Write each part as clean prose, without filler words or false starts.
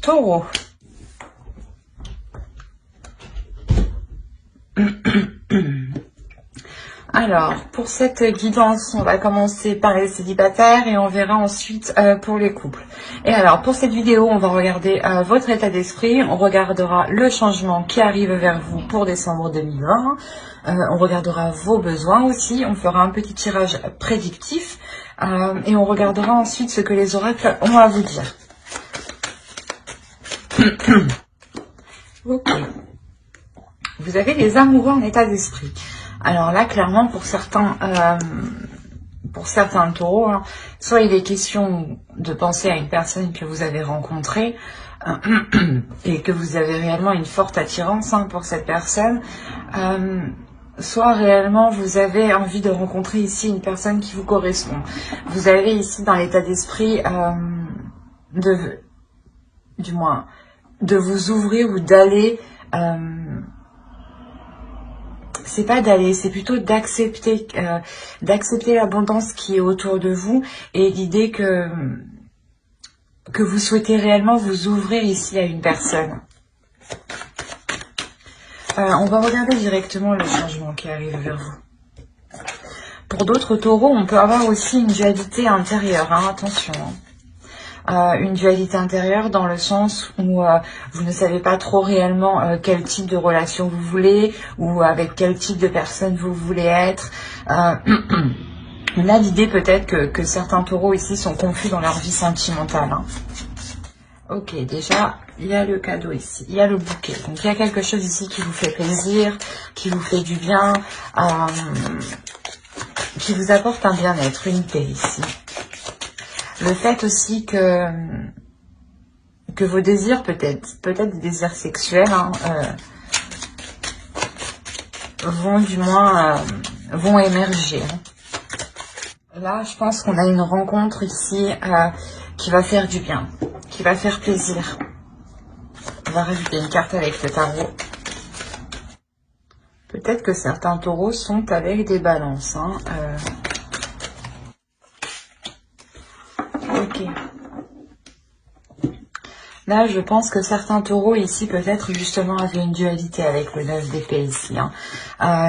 Taureau. Alors, pour cette guidance, on va commencer par les célibataires et on verra ensuite pour les couples. Et alors, pour cette vidéo, on va regarder votre état d'esprit, on regardera le changement qui arrive vers vous pour décembre 2020, on regardera vos besoins aussi, on fera un petit tirage prédictif et on regardera ensuite ce que les oracles ont à vous dire. Ok. Vous avez les amoureux en état d'esprit. Alors là, clairement, pour certains taureaux, hein, soit il est question de penser à une personne que vous avez rencontrée et que vous avez réellement une forte attirance pour cette personne, soit réellement vous avez envie de rencontrer ici une personne qui vous correspond. Vous avez ici dans l'état d'esprit de vous ouvrir ou d'aller... c'est pas d'aller, c'est plutôt d'accepter l'abondance qui est autour de vous et l'idée que vous souhaitez réellement vous ouvrir ici à une personne. On va regarder directement le changement qui arrive vers vous. Pour d'autres taureaux, on peut avoir aussi une dualité intérieure, attention. Une dualité intérieure dans le sens où vous ne savez pas trop réellement quel type de relation vous voulez ou avec quel type de personne vous voulez être. On a l'idée peut-être que certains taureaux ici sont confus dans leur vie sentimentale. Ok, déjà, il y a le cadeau ici, il y a le bouquet. Donc il y a quelque chose ici qui vous fait plaisir, qui vous fait du bien, qui vous apporte un bien-être, une paix ici. Le fait aussi que vos désirs, peut-être des désirs sexuels, vont émerger. Là, je pense qu'on a une rencontre ici qui va faire du bien, qui va faire plaisir. On va rajouter une carte avec le tarot. Peut-être que certains taureaux sont avec des balances. Ok. Là, je pense que certains taureaux ici, peut-être justement, avaient une dualité avec le 9 d'épée ici.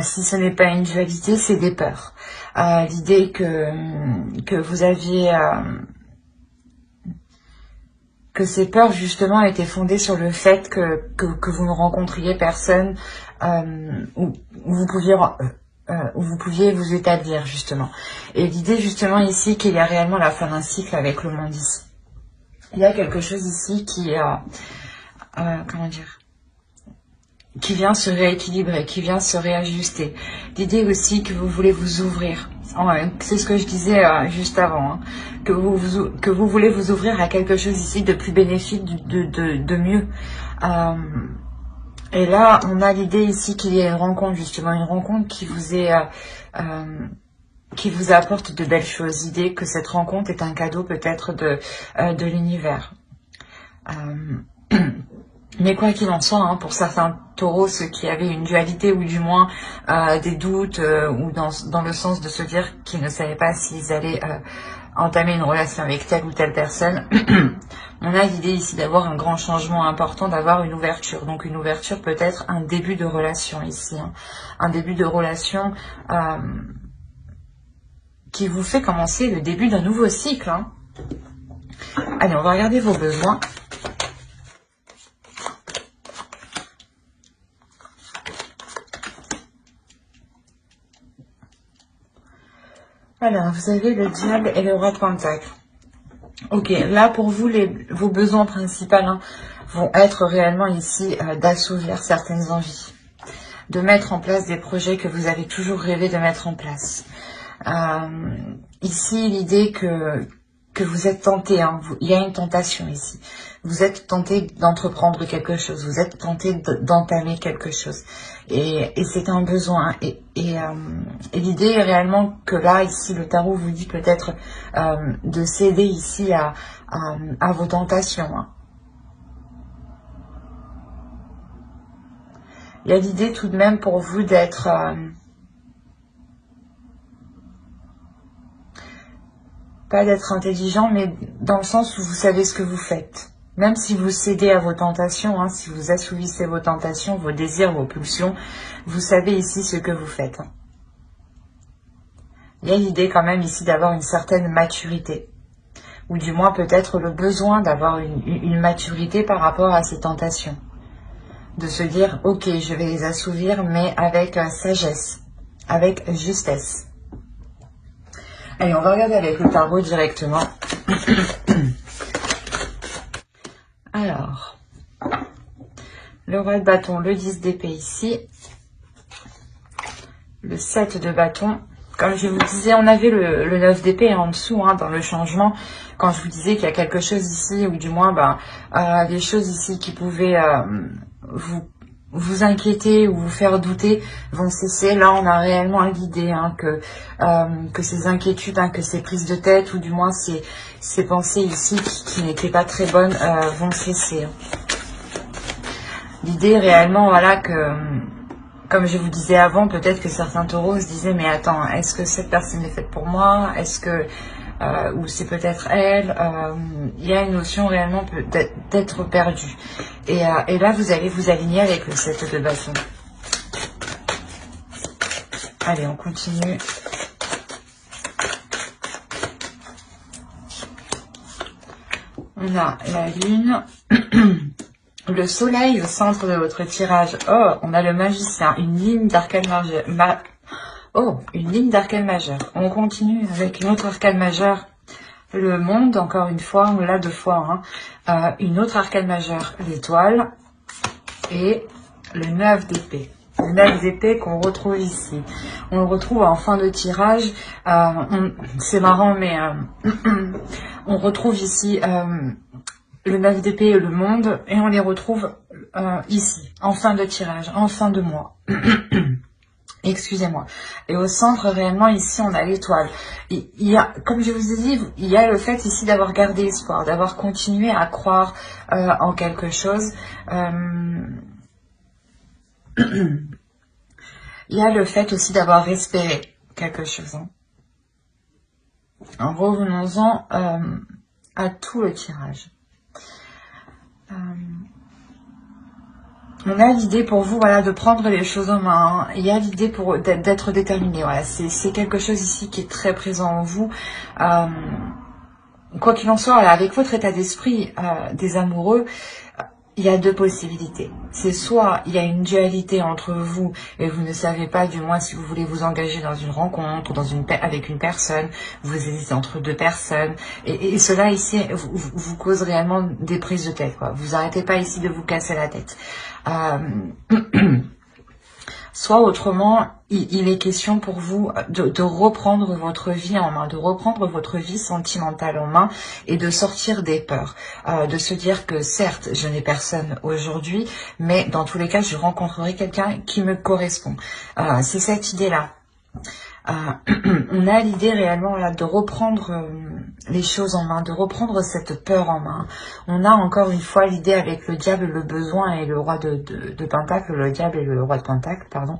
Si ce n'est pas une dualité, c'est des peurs. L'idée que vous aviez... que ces peurs, justement, étaient fondées sur le fait que vous ne rencontriez personne où vous pouviez vous établir, justement. Et l'idée, justement, ici, qu'il y a réellement la fin d'un cycle avec le monde ici. Il y a quelque chose ici qui vient se rééquilibrer, qui vient se réajuster. L'idée aussi que vous voulez vous ouvrir. C'est ce que je disais juste avant, que vous voulez vous ouvrir à quelque chose ici de plus bénéfique, de mieux. Et là, on a l'idée ici qu'il y a une rencontre, justement, une rencontre qui vous est... qui vous apporte de belles choses. L'idée que cette rencontre est un cadeau peut-être de l'univers. Mais quoi qu'il en soit, pour certains taureaux, ceux qui avaient une dualité ou du moins des doutes ou dans le sens de se dire qu'ils ne savaient pas s'ils allaient entamer une relation avec telle ou telle personne, on a l'idée ici d'avoir un grand changement important, d'avoir une ouverture. Donc une ouverture peut-être un début de relation ici. Un début de relation... qui vous fait commencer le début d'un nouveau cycle. Allez, on va regarder vos besoins. Alors, vous avez le diable et le roi de pentacle. Ok, là pour vous, vos besoins principaux vont être réellement ici d'assouvir certaines envies. De mettre en place des projets que vous avez toujours rêvé de mettre en place. Ici, l'idée que vous êtes tenté, il y a une tentation ici. Vous êtes tenté d'entreprendre quelque chose, vous êtes tenté d'entamer quelque chose. Et c'est un besoin. Et l'idée est réellement que là, ici, le tarot vous dit peut-être de céder ici à vos tentations. Il y a l'idée tout de même pour vous d'être... pas d'être intelligent, mais dans le sens où vous savez ce que vous faites. Même si vous cédez à vos tentations, hein, si vous assouvissez vos tentations, vos désirs, vos pulsions, vous savez ici ce que vous faites. Il y a l'idée quand même ici d'avoir une certaine maturité. Ou du moins peut-être le besoin d'avoir une maturité par rapport à ces tentations. De se dire, ok, je vais les assouvir, mais avec sagesse, avec justesse. Allez, on va regarder avec le tarot directement. Alors, le roi de bâton, le 10 d'épée ici, le 7 de bâton. Comme je vous disais, on avait le 9 d'épée en dessous, hein, dans le changement, quand je vous disais qu'il y a quelque chose ici, ou du moins des choses ici qui pouvaient vous inquiéter ou vous faire douter vont cesser. Là, on a réellement l'idée hein, que ces inquiétudes, hein, que ces prises de tête, ou du moins ces pensées ici qui n'étaient pas très bonnes, vont cesser. L'idée réellement, voilà, que, comme je vous disais avant, peut-être que certains taureaux se disaient, mais attends, est-ce que cette personne est faite pour moi? Est-ce que... ou c'est peut-être elle, il y a une notion réellement d'être perdu. Et là, vous allez vous aligner avec le 7 de bâton. Allez, on continue. On a la lune, le soleil au centre de votre tirage. Oh, on a le magicien, une ligne d'arcane majeur. Oh, une ligne d'arcane majeur. On continue avec une autre arcane majeure. Le monde, encore une fois, on l'a deux fois. Hein. Une autre arcane majeure, l'étoile. Et le 9 d'épée. Le 9 d'épée qu'on retrouve ici. On le retrouve en fin de tirage. C'est marrant, mais on retrouve ici le 9 d'épée et le monde. Et on les retrouve ici, en fin de tirage, en fin de mois. Excusez-moi. Et au centre, réellement, ici, on a l'étoile. Il y a, comme je vous ai dit, il y a le fait ici d'avoir gardé espoir, d'avoir continué à croire en quelque chose. Il y a le fait aussi d'avoir espéré quelque chose. Hein. En revenons-en à tout le tirage. On a l'idée pour vous, voilà, de prendre les choses en main. Hein. Il y a l'idée pour d'être déterminé. Voilà, c'est quelque chose ici qui est très présent en vous. Quoi qu'il en soit, voilà, avec votre état d'esprit des amoureux, il y a deux possibilités. C'est soit il y a une dualité entre vous et vous ne savez pas, du moins, si vous voulez vous engager dans une rencontre, avec une personne, vous hésitez entre deux personnes, et cela ici vous cause réellement des prises de tête. Quoi. Vous n'arrêtez pas ici de vous casser la tête. Soit autrement, il est question pour vous de reprendre votre vie en main, de reprendre votre vie sentimentale en main et de sortir des peurs. De se dire que certes, je n'ai personne aujourd'hui, mais dans tous les cas, je rencontrerai quelqu'un qui me correspond. C'est cette idée-là. On a l'idée réellement là de reprendre les choses en main, de reprendre cette peur en main. On a encore une fois l'idée avec le diable, le besoin et le roi de Pentacle, le diable et le roi de Pentacle, pardon,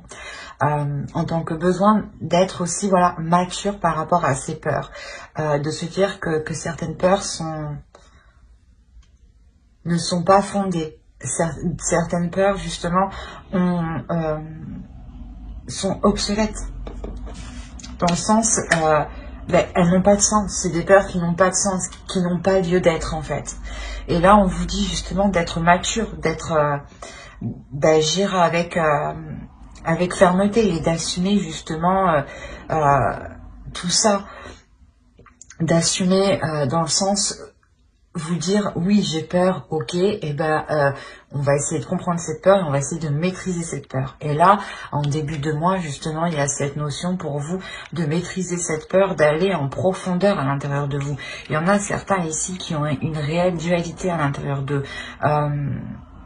en tant que besoin d'être aussi voilà mature par rapport à ces peurs, de se dire que certaines peurs ne sont pas fondées. Certaines peurs justement sont obsolètes. Dans le sens, elles n'ont pas de sens. C'est des peurs qui n'ont pas de sens, qui n'ont pas lieu d'être en fait. Et là, on vous dit justement d'être mature, d'agir avec fermeté et d'assumer justement tout ça. D'assumer dans le sens, vous dire oui j'ai peur, ok, et on va essayer de comprendre cette peur et on va essayer de maîtriser cette peur. Et là, en début de mois, justement, il y a cette notion pour vous de maîtriser cette peur, d'aller en profondeur à l'intérieur de vous. Il y en a certains ici qui ont une réelle dualité à l'intérieur d'eux.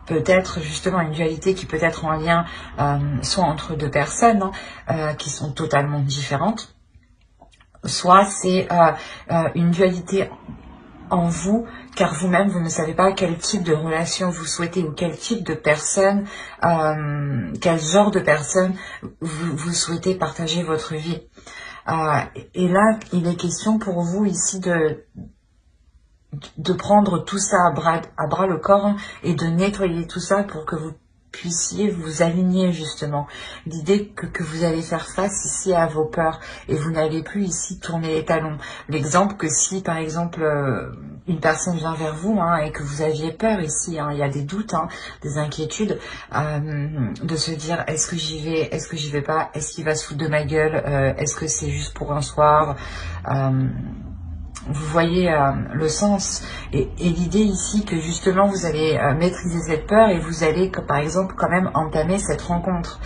Peut-être justement une dualité qui peut être en lien soit entre deux personnes qui sont totalement différentes, soit c'est une dualité en vous, car vous-même, vous ne savez pas quel type de relation vous souhaitez ou quel type de personne, quel genre de personne vous souhaitez partager votre vie. Et là, il est question pour vous ici de prendre tout ça à bras le corps, hein, et de nettoyer tout ça pour que vous puissiez vous aligner justement. L'idée que vous allez faire face ici à vos peurs et vous n'allez plus ici tourner les talons. L'exemple que si par exemple une personne vient vers vous, hein, et que vous aviez peur ici, hein, il y a des doutes, hein, des inquiétudes, de se dire est-ce que j'y vais, est-ce que j'y vais pas, est-ce qu'il va se foutre de ma gueule, est-ce que c'est juste pour un soir, vous voyez le sens et l'idée ici que justement vous allez maîtriser cette peur et vous allez par exemple quand même entamer cette rencontre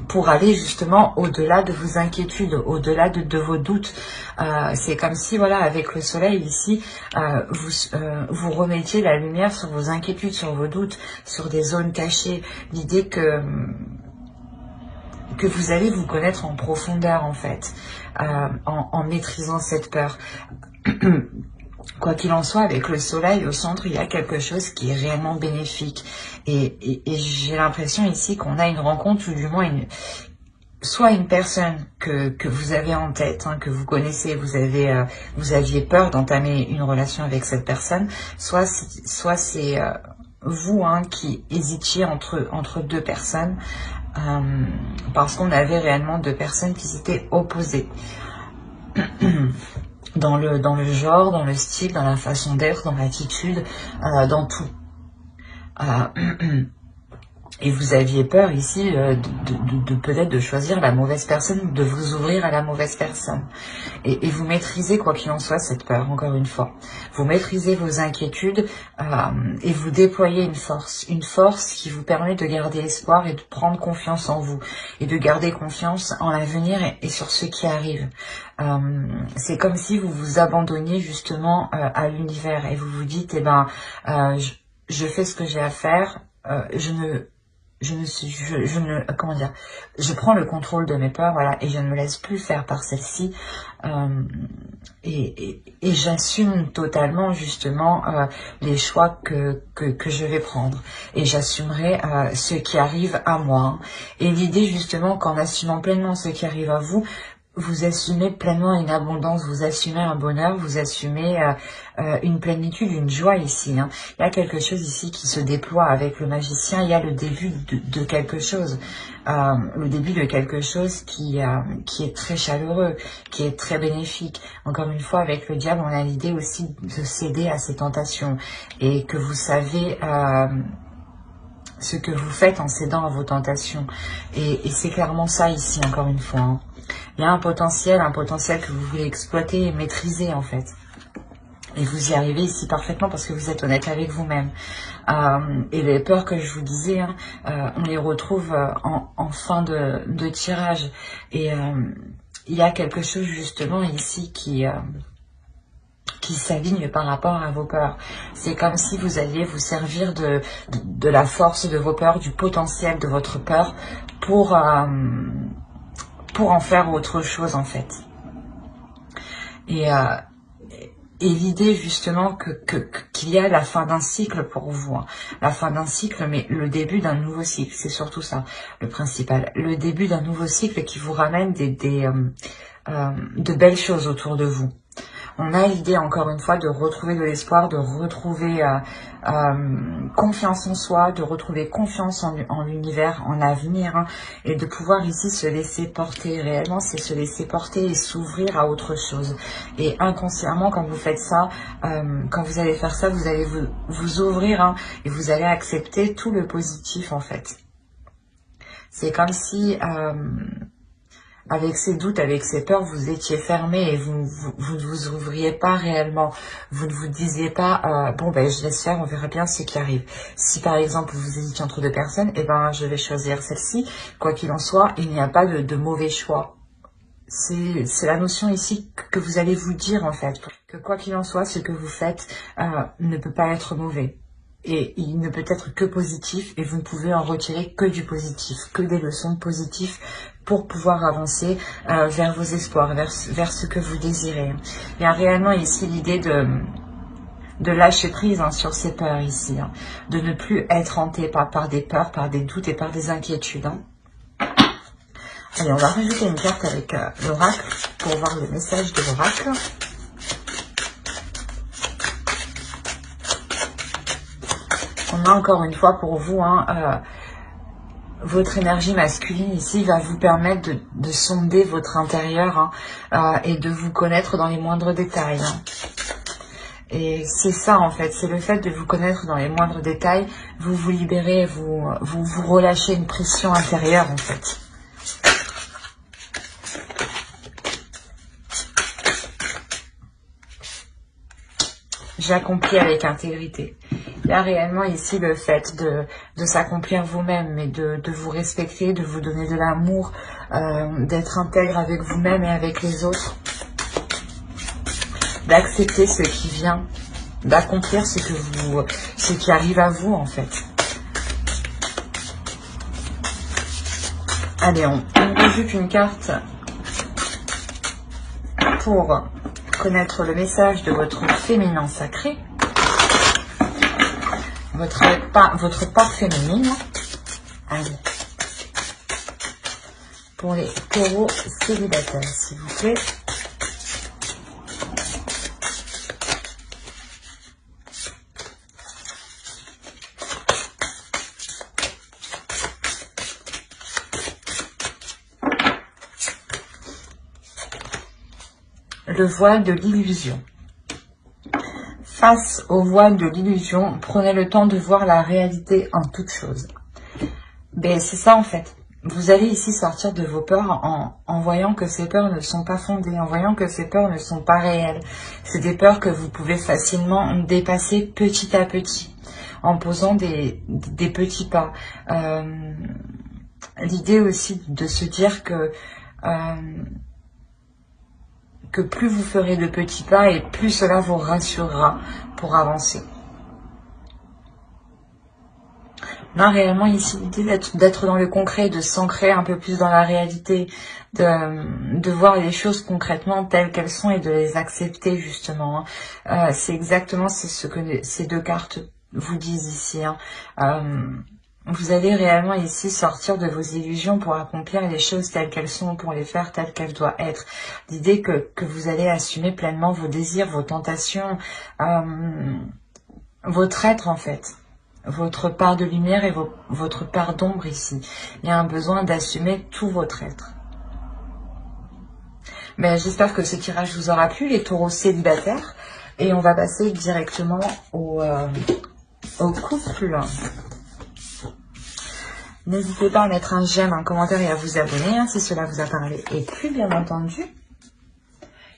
pour aller justement au-delà de vos inquiétudes, au-delà de vos doutes. C'est comme si voilà, avec le soleil ici, vous remettiez la lumière sur vos inquiétudes, sur vos doutes, sur des zones cachées. L'idée que vous allez vous connaître en profondeur en fait, en maîtrisant cette peur. Quoi qu'il en soit, avec le soleil au centre, il y a quelque chose qui est réellement bénéfique. Et j'ai l'impression ici qu'on a une rencontre, ou du moins soit une personne que vous avez en tête, hein, que vous connaissez, vous aviez peur d'entamer une relation avec cette personne, soit c'est vous, hein, qui hésitiez entre deux personnes, parce qu'on avait réellement deux personnes qui s'étaient opposées dans le genre, dans le style, dans la façon d'être, dans l'attitude, dans tout. Et vous aviez peur ici de peut-être de choisir la mauvaise personne, de vous ouvrir à la mauvaise personne. Et vous maîtrisez, quoi qu'il en soit, cette peur, encore une fois. Vous maîtrisez vos inquiétudes et vous déployez une force qui vous permet de garder espoir et de prendre confiance en vous. Et de garder confiance en l'avenir et sur ce qui arrive. C'est comme si vous vous abandonniez justement à l'univers et vous vous dites, eh ben, je fais ce que j'ai à faire, je prends le contrôle de mes peurs, voilà, et je ne me laisse plus faire par celle-ci, et j'assume totalement justement les choix que je vais prendre, et j'assumerai ce qui arrive à moi. Et l'idée justement qu'en assumant pleinement ce qui arrive à vous, vous assumez pleinement une abondance, vous assumez un bonheur, vous assumez une plénitude, une joie ici. Hein. Il y a quelque chose ici qui se déploie avec le magicien, il y a le début de quelque chose. Le début de quelque chose qui est très chaleureux, qui est très bénéfique. Encore une fois, avec le diable, on a l'idée aussi de céder à ses tentations et que vous savez ce que vous faites en cédant à vos tentations. Et c'est clairement ça ici, encore une fois. Hein. Il y a un potentiel que vous voulez exploiter et maîtriser en fait. Et vous y arrivez ici parfaitement parce que vous êtes honnête avec vous-même. Et les peurs que je vous disais, hein, on les retrouve en fin de tirage. Et il y a quelque chose justement ici qui s'aligne par rapport à vos peurs. C'est comme si vous alliez vous servir de la force de vos peurs, du potentiel de votre peur pour en faire autre chose en fait. Et l'idée justement qu'il y a la fin d'un cycle pour vous, hein. La fin d'un cycle, mais le début d'un nouveau cycle, c'est surtout ça le principal. Le début d'un nouveau cycle qui vous ramène de belles choses autour de vous. On a l'idée, encore une fois, de retrouver de l'espoir, de retrouver confiance en soi, de retrouver confiance en l'univers, en l'avenir, hein, et de pouvoir ici se laisser porter. Réellement, c'est se laisser porter et s'ouvrir à autre chose. Et inconsciemment, quand vous faites ça, quand vous allez faire ça, vous allez vous ouvrir, hein, et vous allez accepter tout le positif, en fait. C'est comme si... avec ces doutes, avec ces peurs, vous étiez fermé et vous ne vous ouvriez pas réellement. Vous ne vous disiez pas, bon ben je laisse faire, on verra bien ce qui arrive. Si par exemple vous hésitez entre deux personnes, eh ben je vais choisir celle-ci. Quoi qu'il en soit, il n'y a pas de mauvais choix. C'est la notion ici que vous allez vous dire en fait. Que quoi qu'il en soit, ce que vous faites ne peut pas être mauvais. Et il ne peut être que positif et vous ne pouvez en retirer que du positif, que des leçons positives pour pouvoir avancer vers vos espoirs, vers ce que vous désirez. Il y a réellement ici l'idée de lâcher prise, hein, sur ces peurs ici, hein, de ne plus être hanté par des peurs, par des doutes et par des inquiétudes. Hein. Allez, on va rajouter une carte avec l'oracle pour voir le message de l'oracle. Là, encore une fois, pour vous, hein, votre énergie masculine ici va vous permettre de sonder votre intérieur, hein, et de vous connaître dans les moindres détails. Hein. Et c'est ça, en fait, c'est le fait de vous connaître dans les moindres détails, vous vous libérez, vous relâchez une pression intérieure, en fait. J'accomplis avec intégrité. Il y a réellement ici le fait de s'accomplir vous-même, mais de vous respecter, de vous donner de l'amour, d'être intègre avec vous-même et avec les autres. D'accepter ce qui vient, d'accomplir ce qui arrive à vous, en fait. Allez, on rajoute une carte pour connaître le message de votre féminin sacré, votre part féminine. Allez, pour les taureaux célibataires, s'il vous plaît. Le voile de l'illusion. Face au voile de l'illusion, prenez le temps de voir la réalité en toute chose. Ben, c'est ça en fait. Vous allez ici sortir de vos peurs en voyant que ces peurs ne sont pas fondées, en voyant que ces peurs ne sont pas réelles. C'est des peurs que vous pouvez facilement dépasser petit à petit, en posant des petits pas. L'idée aussi de se dire que plus vous ferez de petits pas et plus cela vous rassurera pour avancer. Là, réellement, ici, l'idée d'être dans le concret, de s'ancrer un peu plus dans la réalité, de voir les choses concrètement telles qu'elles sont et de les accepter, justement. C'est exactement ce que ces deux cartes vous disent ici. Vous allez réellement ici sortir de vos illusions pour accomplir les choses telles qu'elles sont, pour les faire telles qu'elles doivent être. L'idée que vous allez assumer pleinement vos désirs, vos tentations, votre être en fait. Votre part de lumière et votre part d'ombre ici. Il y a un besoin d'assumer tout votre être. Mais j'espère que ce tirage vous aura plu, les taureaux célibataires. Et on va passer directement au couple. N'hésitez pas à mettre un j'aime, un commentaire et à vous abonner si cela vous a parlé et plu, bien entendu.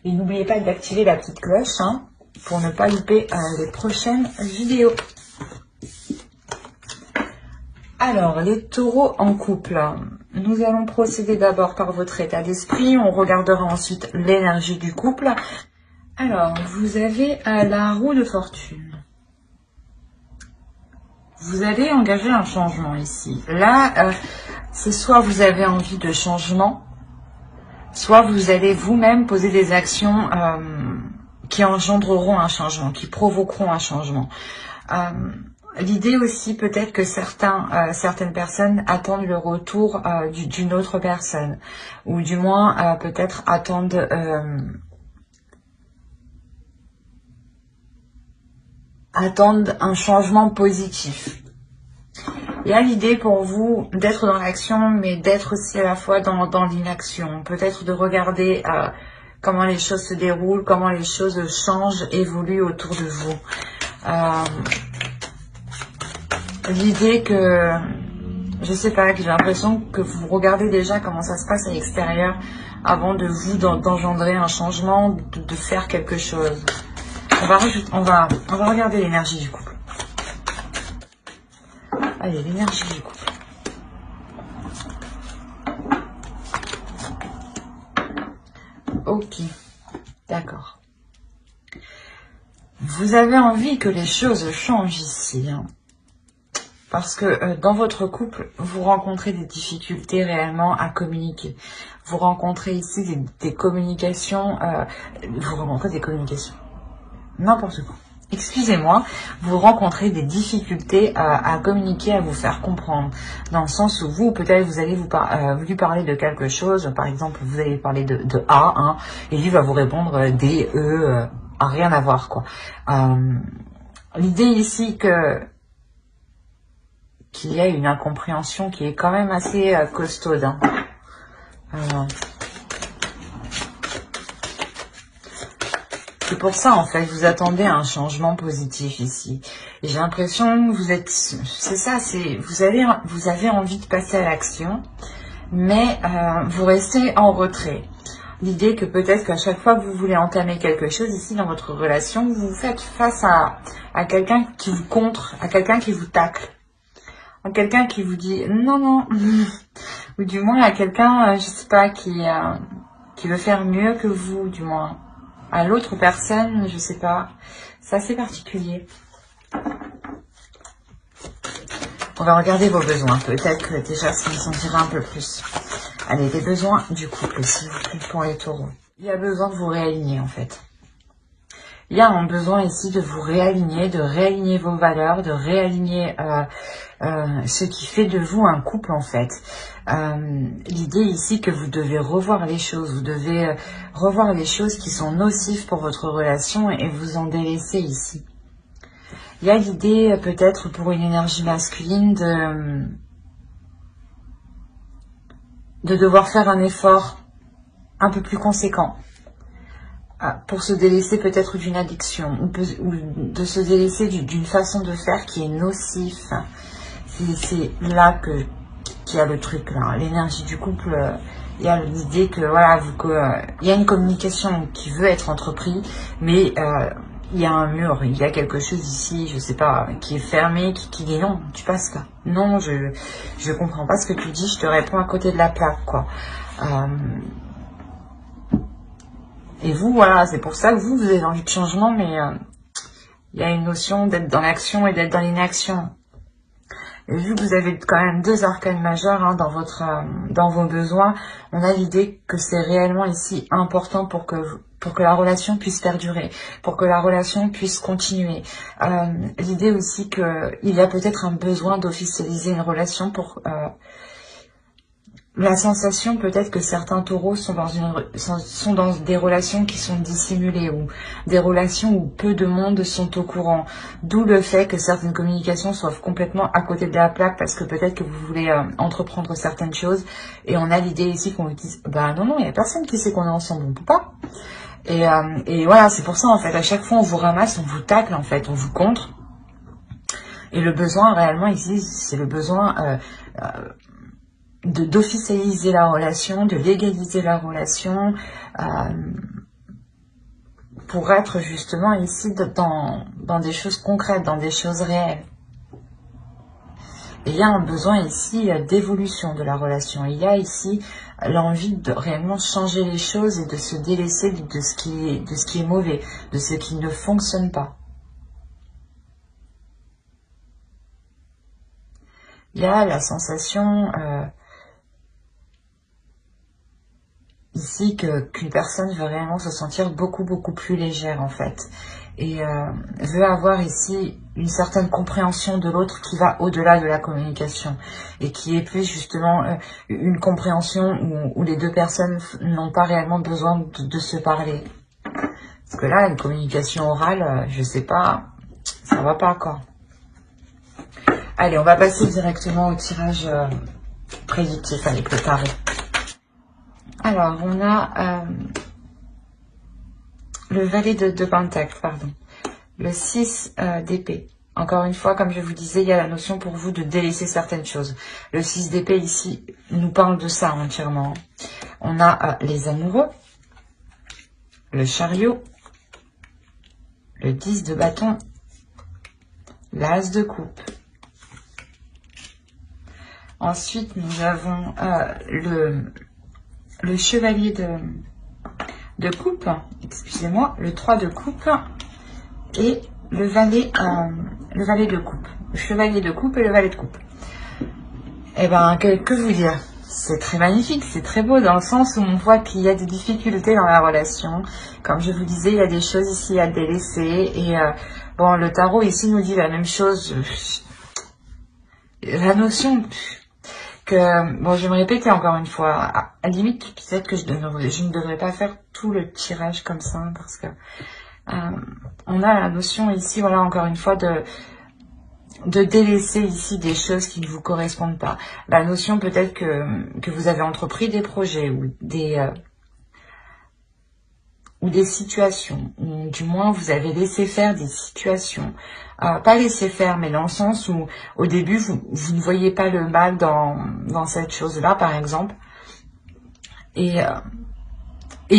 Et n'oubliez pas d'activer la petite cloche pour ne pas louper les prochaines vidéos. Alors, les taureaux en couple. Nous allons procéder d'abord par votre état d'esprit. On regardera ensuite l'énergie du couple. Alors, vous avez la roue de fortune. Vous allez engager un changement ici. Là, c'est soit vous avez envie de changement, soit vous allez vous-même poser des actions qui engendreront un changement, qui provoqueront un changement. L'idée aussi peut-être que certaines personnes attendent le retour d'une autre personne, ou du moins peut-être attendent un changement positif. Il y a l'idée pour vous d'être dans l'action, mais d'être aussi à la fois dans l'inaction. Peut-être de regarder comment les choses se déroulent, comment les choses changent, évoluent autour de vous. L'idée que, je sais pas, que j'ai l'impression que vous regardez déjà comment ça se passe à l'extérieur avant de vous d'engendrer un changement, de faire quelque chose. On va regarder l'énergie du couple. Allez, l'énergie du couple. Ok, d'accord. Vous avez envie que les choses changent ici. Parce que dans votre couple, vous rencontrez des difficultés réellement à communiquer. Vous rencontrez ici des communications. N'importe quoi. Excusez-moi, vous rencontrez des difficultés à communiquer, à vous faire comprendre. Dans le sens où vous, peut-être, vous allez lui parler de quelque chose. Par exemple, vous allez parler de A, et lui va vous répondre D, E, à rien à voir, quoi. L'idée ici que qu'il y a une incompréhension qui est quand même assez costaude. Hein. C'est pour ça, en fait, vous attendez un changement positif ici. Et j'ai l'impression que vous êtes... C'est ça, vous avez envie de passer à l'action, mais vous restez en retrait. L'idée que peut-être qu'à chaque fois que vous voulez entamer quelque chose ici dans votre relation, vous faites face à quelqu'un qui vous contre, à quelqu'un qui vous tacle, à quelqu'un qui vous dit non, non, ou du moins à quelqu'un, je sais pas, qui veut faire mieux que vous, du moins. À l'autre personne, je sais pas, c'est assez particulier. On va regarder vos besoins, peut-être que déjà ça me sentira un peu plus. Allez, les besoins du couple, s'il vous plaît, pour les taureaux. Il y a besoin de vous réaligner, en fait. Il y a un besoin ici de vous réaligner, de réaligner vos valeurs, de réaligner ce qui fait de vous un couple, en fait. L'idée ici que vous devez revoir les choses, vous devez revoir les choses qui sont nocives pour votre relation et vous en délaisser ici. Il y a l'idée peut-être pour une énergie masculine de devoir faire un effort un peu plus conséquent pour se délaisser peut-être d'une addiction ou de se délaisser d'une façon de faire qui est nocif. C'est là qu'il y a le truc, là. L'énergie du couple, il y a l'idée que voilà, il y a une communication qui veut être entreprise, mais il y a un mur, il y a quelque chose ici, je sais pas, qui est fermé, qui dit non, tu passes là. Non, je comprends pas ce que tu dis, je te réponds à côté de la plaque, quoi. Et vous, voilà, c'est pour ça que vous avez envie de changement, mais il y a une notion d'être dans l'action et d'être dans l'inaction. Et vu que vous avez quand même deux arcanes majeurs hein, dans vos besoins, on a l'idée que c'est réellement ici important pour que la relation puisse perdurer, pour que la relation puisse continuer. L'idée aussi qu'il y a peut-être un besoin d'officialiser une relation pour... la sensation peut-être que certains taureaux sont dans des relations qui sont dissimulées ou des relations où peu de monde sont au courant. D'où le fait que certaines communications soient complètement à côté de la plaque parce que peut-être que vous voulez entreprendre certaines choses et on a l'idée ici qu'on vous dise bah non, il n'y a personne qui sait qu'on est ensemble, on peut pas. Et voilà, c'est pour ça en fait, à chaque fois on vous ramasse, on vous tacle en fait, on vous contre. Et le besoin réellement ici, c'est le besoin... d'officialiser la relation, de légaliser la relation pour être justement ici dans des choses concrètes, dans des choses réelles. Et il y a un besoin ici d'évolution de la relation. Il y a ici l'envie de réellement changer les choses et de se délaisser de ce qui est mauvais, de ce qui ne fonctionne pas. Il y a la sensation... ici qu'une personne veut réellement se sentir beaucoup plus légère en fait et veut avoir ici une certaine compréhension de l'autre qui va au-delà de la communication et qui est plus justement une compréhension où les deux personnes n'ont pas réellement besoin de se parler, parce que là une communication orale je sais pas, ça va pas quoi. Allez, on va passer directement au tirage prédictif avec le tarot. Alors, on a le valet de Pentacle, pardon. Le 6 d'épée. Encore une fois, comme je vous disais, il y a la notion pour vous de délaisser certaines choses. Le 6 d'épée, ici, nous parle de ça entièrement. On a les amoureux, le chariot, le 10 de bâton, l'as de coupe. Ensuite, nous avons le chevalier de coupe, excusez-moi, le 3 de coupe et le valet de coupe. Le chevalier de coupe et le valet de coupe. Eh ben, que vous dire? C'est très magnifique, c'est très beau dans le sens où on voit qu'il y a des difficultés dans la relation. Comme je vous disais, il y a des choses ici à délaisser. Et bon, le tarot ici nous dit la même chose. La notion... bon, je vais me répéter encore une fois, à la limite, peut-être que je ne devrais pas faire tout le tirage comme ça, parce que on a la notion ici, voilà, encore une fois, de délaisser ici des choses qui ne vous correspondent pas. La notion peut-être que vous avez entrepris des projets ou des situations, ou du moins vous avez laissé faire des situations, pas laissé faire, mais dans le sens où au début vous ne voyez pas le mal dans cette chose-là, par exemple, et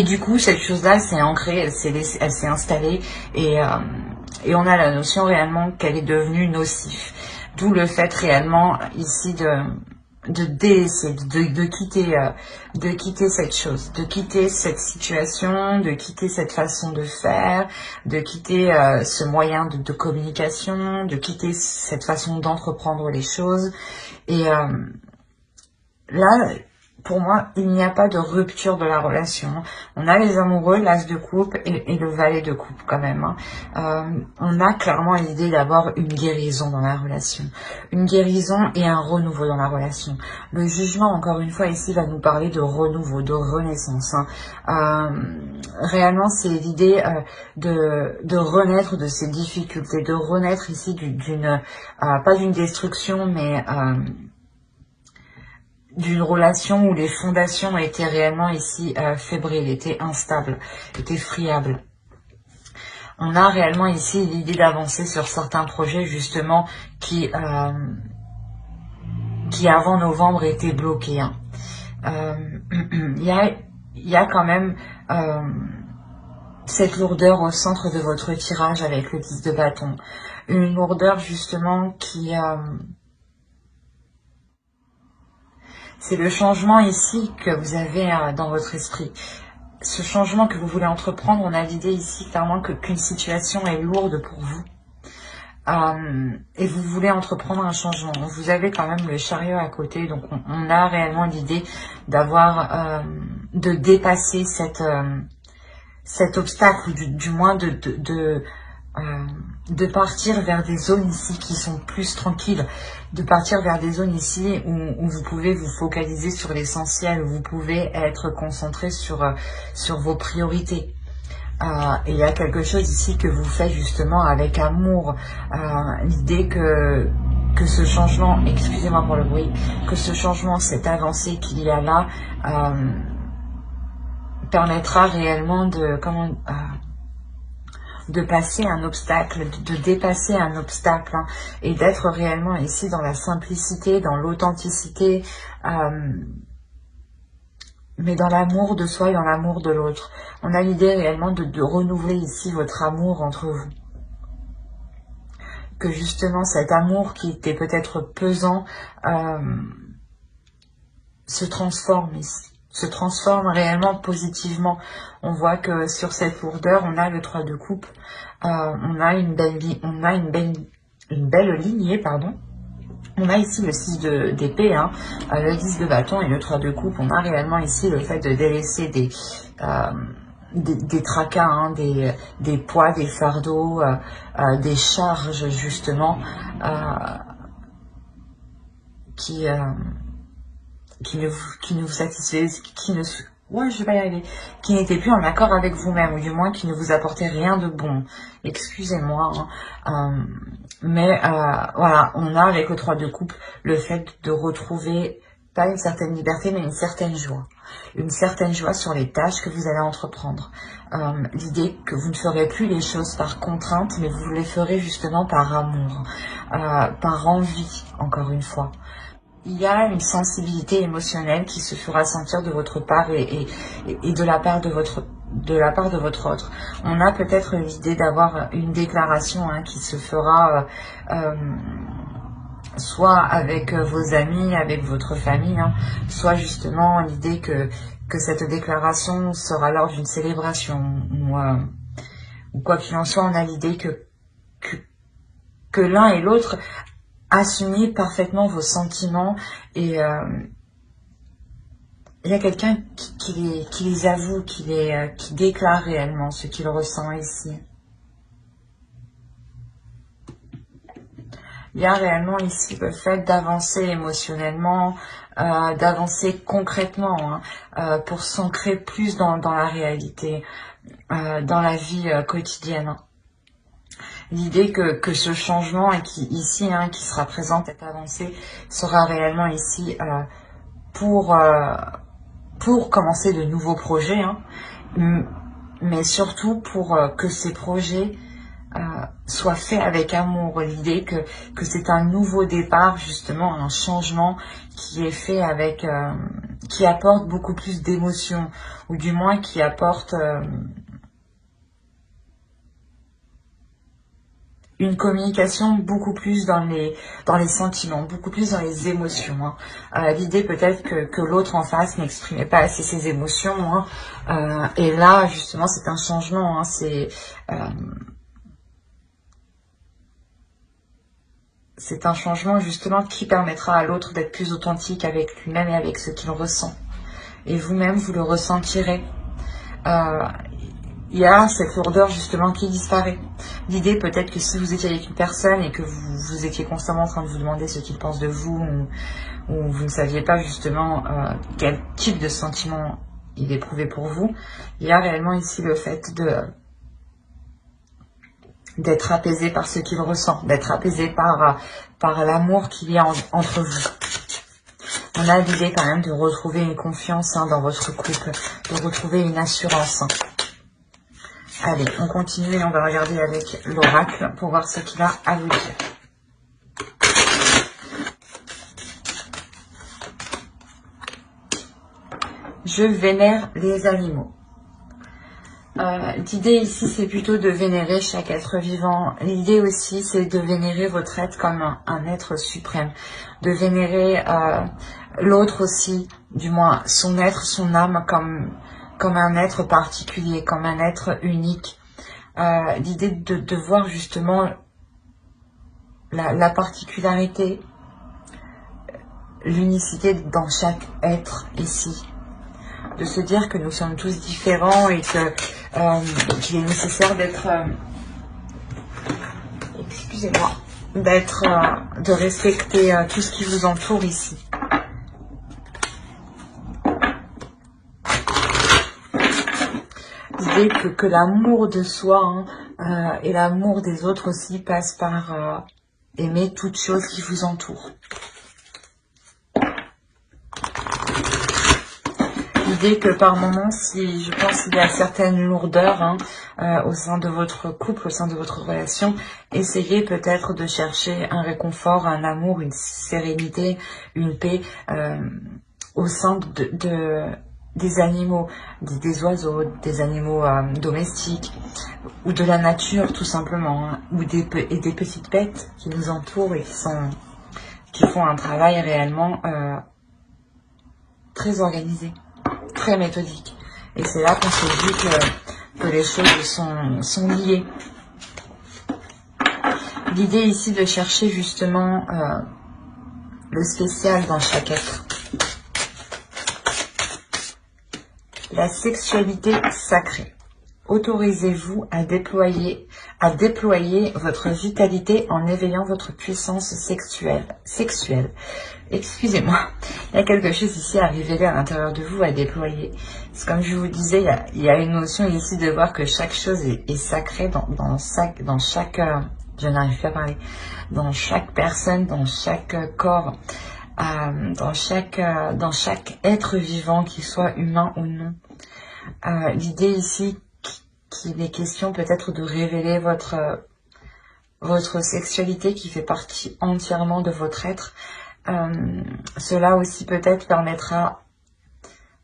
du coup cette chose-là s'est ancrée, elle s'est installée, et on a la notion réellement qu'elle est devenue nocive. D'où le fait réellement ici de délaisser, de quitter cette chose, de quitter cette situation, de quitter cette façon de faire, de quitter ce moyen de communication, de quitter cette façon d'entreprendre les choses. Et là, pour moi, il n'y a pas de rupture de la relation. On a les amoureux, l'as de coupe et le valet de coupe quand même. On a clairement l'idée d'avoir une guérison dans la relation. Une guérison et un renouveau dans la relation. Le jugement, encore une fois, ici, va nous parler de renouveau, de renaissance. Réellement, c'est l'idée de renaître de ces difficultés, de renaître ici pas d'une destruction, mais d'une relation où les fondations étaient réellement ici fébriles, étaient instables, étaient friables. On a réellement ici l'idée d'avancer sur certains projets justement qui avant novembre étaient bloqués. Il y a quand même cette lourdeur au centre de votre tirage avec le 10 de bâton. Une lourdeur justement qui... c'est le changement ici que vous avez dans votre esprit. Ce changement que vous voulez entreprendre, on a l'idée ici clairement qu'une situation est lourde pour vous. Et vous voulez entreprendre un changement. Vous avez quand même le chariot à côté, donc on a réellement l'idée d'avoir, de dépasser cet obstacle, ou du moins de partir vers des zones ici qui sont plus tranquilles, de partir vers des zones ici où vous pouvez vous focaliser sur l'essentiel, où vous pouvez être concentré sur vos priorités. Et il y a quelque chose ici que vous faites justement avec amour, l'idée que ce changement, excusez-moi pour le bruit, que ce changement, cette avancée qu'il y a là, permettra réellement de passer un obstacle, de dépasser un obstacle, et d'être réellement ici dans la simplicité, dans l'authenticité, mais dans l'amour de soi et dans l'amour de l'autre. On a l'idée réellement de renouveler ici votre amour entre vous. Que justement cet amour qui était peut-être pesant se transforme ici. Se transforme réellement positivement. On voit que sur cette lourdeur, on a le 3 de coupe, on a une belle lignée, pardon. On a ici le 6 d'épée, le 10 de bâton et le 3 de coupe. On a réellement ici le fait de délaisser des tracas, des poids, des fardeaux, des charges justement, qui ne vous satisfaisaient, qui n'étaient plus en accord avec vous-même, ou du moins qui ne vous apportaient rien de bon. Excusez-moi, mais voilà, on a avec le 3 de coupe le fait de retrouver pas une certaine liberté, mais une certaine joie. Une certaine joie sur les tâches que vous allez entreprendre. L'idée que vous ne ferez plus les choses par contrainte, mais vous les ferez justement par amour, par envie, encore une fois. Il y a une sensibilité émotionnelle qui se fera sentir de votre part et de la part de votre autre. On a peut-être l'idée d'avoir une déclaration qui se fera soit avec vos amis, avec votre famille, soit justement l'idée que cette déclaration sera lors d'une célébration ou quoi qu'il en soit. On a l'idée que l'un et l'autre assumez parfaitement vos sentiments, et il y a quelqu'un qui les avoue, qui déclare réellement ce qu'il ressent ici. Il y a réellement ici le fait d'avancer émotionnellement, d'avancer concrètement, pour s'ancrer plus dans la réalité, dans la vie quotidienne. L'idée que ce changement et qui ici, hein, qui sera présent, cette avancée, sera réellement ici pour commencer de nouveaux projets, hein, mais surtout pour que ces projets soient faits avec amour. L'idée que c'est un nouveau départ, justement, un changement qui est fait avec, qui apporte beaucoup plus d'émotions, ou du moins qui apporte une communication beaucoup plus dans les sentiments, beaucoup plus dans les émotions. Hein. L'idée peut-être que l'autre en face n'exprimait pas assez ses émotions. Hein. Et là, justement, c'est un changement. Hein. C'est un changement, justement, qui permettra à l'autre d'être plus authentique avec lui-même et avec ce qu'il ressent. Et vous-même, vous le ressentirez. Il y a cette lourdeur justement qui disparaît. L'idée peut-être que si vous étiez avec une personne et que vous étiez constamment en train de vous demander ce qu'il pense de vous, ou vous ne saviez pas justement quel type de sentiment il éprouvait pour vous, il y a réellement ici le fait d'être apaisé par ce qu'il ressent, d'être apaisé par l'amour qu'il y a entre vous. On a l'idée quand même de retrouver une confiance, hein, dans votre couple, de retrouver une assurance. Allez, on continue et on va regarder avec l'oracle pour voir ce qu'il a à vous dire. Je vénère les animaux. L'idée ici, c'est plutôt de vénérer chaque être vivant. L'idée aussi, c'est de vénérer votre être comme un être suprême. De vénérer l'autre aussi, du moins son être, son âme, comme un être particulier, comme un être unique. L'idée de voir justement la particularité, l'unicité dans chaque être ici. De se dire que nous sommes tous différents et qu'il est nécessaire d'être... excusez-moi. De respecter tout ce qui vous entoure ici. L'idée que l'amour de soi, hein, et l'amour des autres aussi passe par aimer toute chose qui vous entoure. L'idée que par moments, si je pense qu'il y a certaines lourdeurs, hein, au sein de votre couple, au sein de votre relation, essayez peut-être de chercher un réconfort, un amour, une sérénité, une paix au sein des animaux, des oiseaux, des animaux domestiques, ou de la nature tout simplement, hein, ou des petites bêtes qui nous entourent et qui font un travail réellement très organisé, très méthodique. Et c'est là qu'on se dit que les choses sont liées. L'idée ici de chercher justement le spécial dans chaque être. La sexualité sacrée. Autorisez-vous à déployer votre vitalité en éveillant votre puissance sexuelle. Excusez-moi, il y a quelque chose ici à révéler à l'intérieur de vous, à déployer. C'est comme je vous disais, il y a une notion ici de voir que chaque chose est sacrée dans chaque je n'arrive plus à parler, dans chaque personne, dans chaque corps, dans chaque être vivant, qu'il soit humain ou non. L'idée ici qu'il est question peut-être de révéler votre sexualité qui fait partie entièrement de votre être. Cela aussi peut-être permettra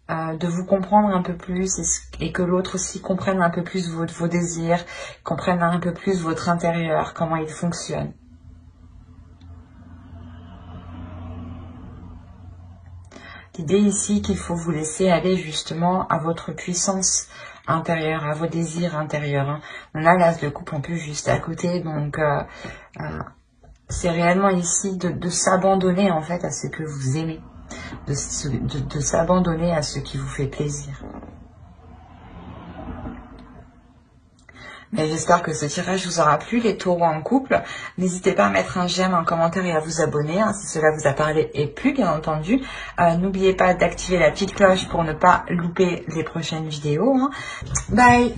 de vous comprendre un peu plus et que l'autre aussi comprenne un peu plus vos désirs, comprenne un peu plus votre intérieur, comment il fonctionne. L'idée ici qu'il faut vous laisser aller justement à votre puissance intérieure, à vos désirs intérieurs. Hein. On a l'as de coupe en plus juste à côté, donc c'est réellement ici de s'abandonner en fait à ce que vous aimez, de s'abandonner à ce qui vous fait plaisir. Mais j'espère que ce tirage vous aura plu, les taureaux en couple. N'hésitez pas à mettre un j'aime, un commentaire et à vous abonner, hein, si cela vous a parlé et plu, bien entendu. N'oubliez pas d'activer la petite cloche pour ne pas louper les prochaines vidéos. Hein. Bye!